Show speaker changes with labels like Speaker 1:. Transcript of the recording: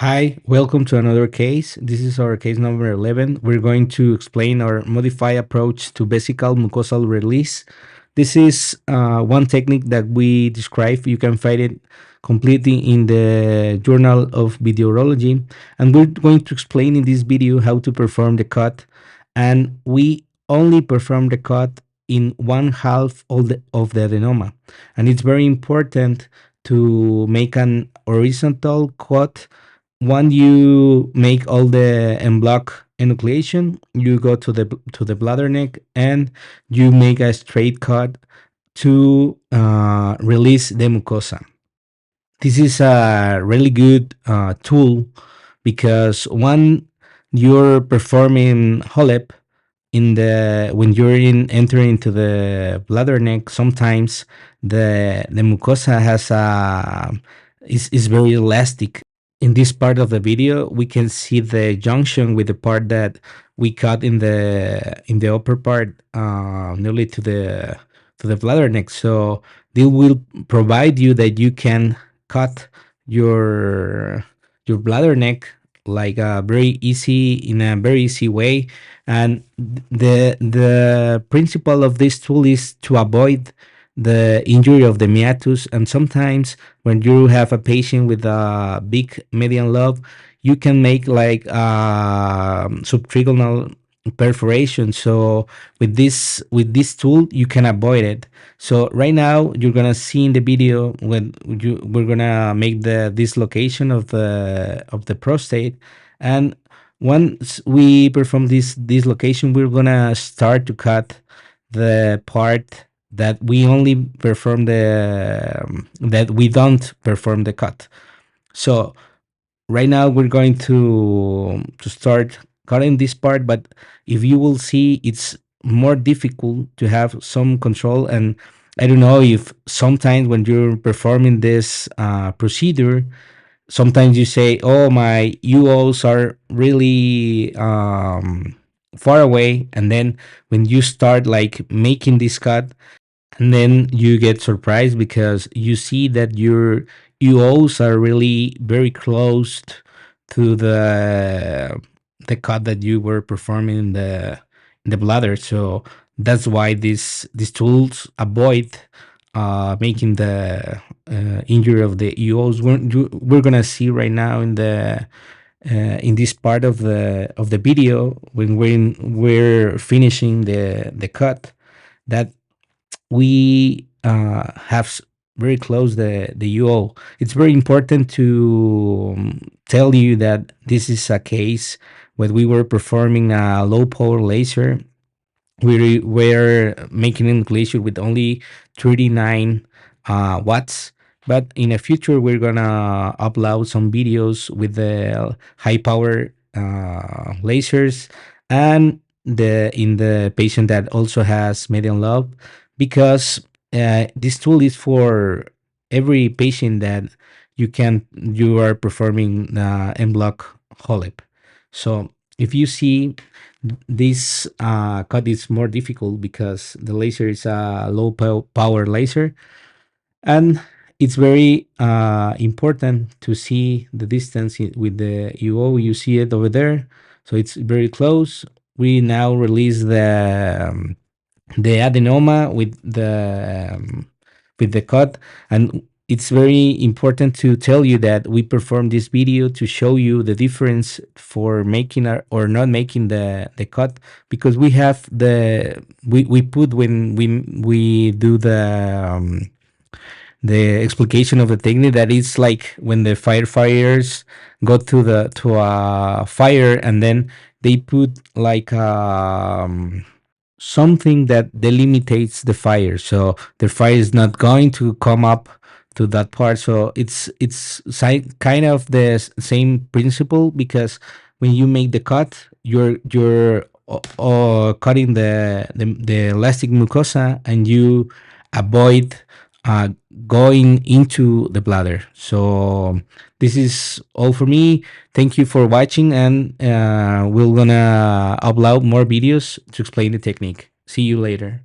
Speaker 1: Hi, welcome to another case. This is our case number 11. We're going to explain our modified approach to vesical mucosal release. This is one technique that we describe. You can find it completely in the Journal of Videorology. And we're going to explain in this video how to perform the cut. And we only perform the cut in one half of the adenoma. And it's very important to make an horizontal cut. When you make all the en-bloq enucleation, you go to the bladder neck and you make a straight cut to release the mucosa. This is a really good tool because when you're performing Holep when you're entering into the bladder neck, sometimes the mucosa is very elastic. In this part of the video, we can see the junction with the part that we cut in the upper part, nearly to the bladder neck. So they will provide you that you can cut your bladder neck like a very easy way. And the principle of this tool is to avoid the injury of the meatus. And sometimes when you have a patient with a big median lobe, you can make like subtrigonal perforation. So with this tool you can avoid it. So right now you're gonna see in the video when we're gonna make the dislocation of the prostate. And once we perform this dislocation, we're gonna start to cut the part that we only perform that we don't perform the cut. So right now we're going to start cutting this part, but if you will see, it's more difficult to have some control. And I don't know if sometimes when you're performing this procedure, sometimes you say, oh, my uos are really far away, and then when you start like making this cut, and then you get surprised because you see that your uos are really very close to the cut that you were performing in the bladder. So that's why these tools avoid making the injury of the uos. We're gonna see right now in this part of the video when we're finishing the cut, that we have very close the UO. It's very important to tell you that this is a case when we were performing a low power laser. We were making enucleation with only 39 watts. But in the future, we're gonna upload some videos with the high power lasers, and in the patient that also has median lobe, because this tool is for every patient that you are performing en-bloq Holep. So if you see, this cut is more difficult because the laser is a low power laser, and it's very important to see the distance with the UO. You see it over there, so it's very close. We now release the adenoma with the cut. And it's very important to tell you that we performed this video to show you the difference for making or not making the cut, because we put when we do the explication of the technique, that it's like when the firefighters go to a fire, and then they put like something that delimitates the fire, so the fire is not going to come up to that part. So it's kind of the same principle, because when you make the cut, you're cutting the elastic mucosa, and you avoid uh, going into the bladder. So this is all for me. Thank you for watching, and we're gonna upload more videos to explain the technique. See you later.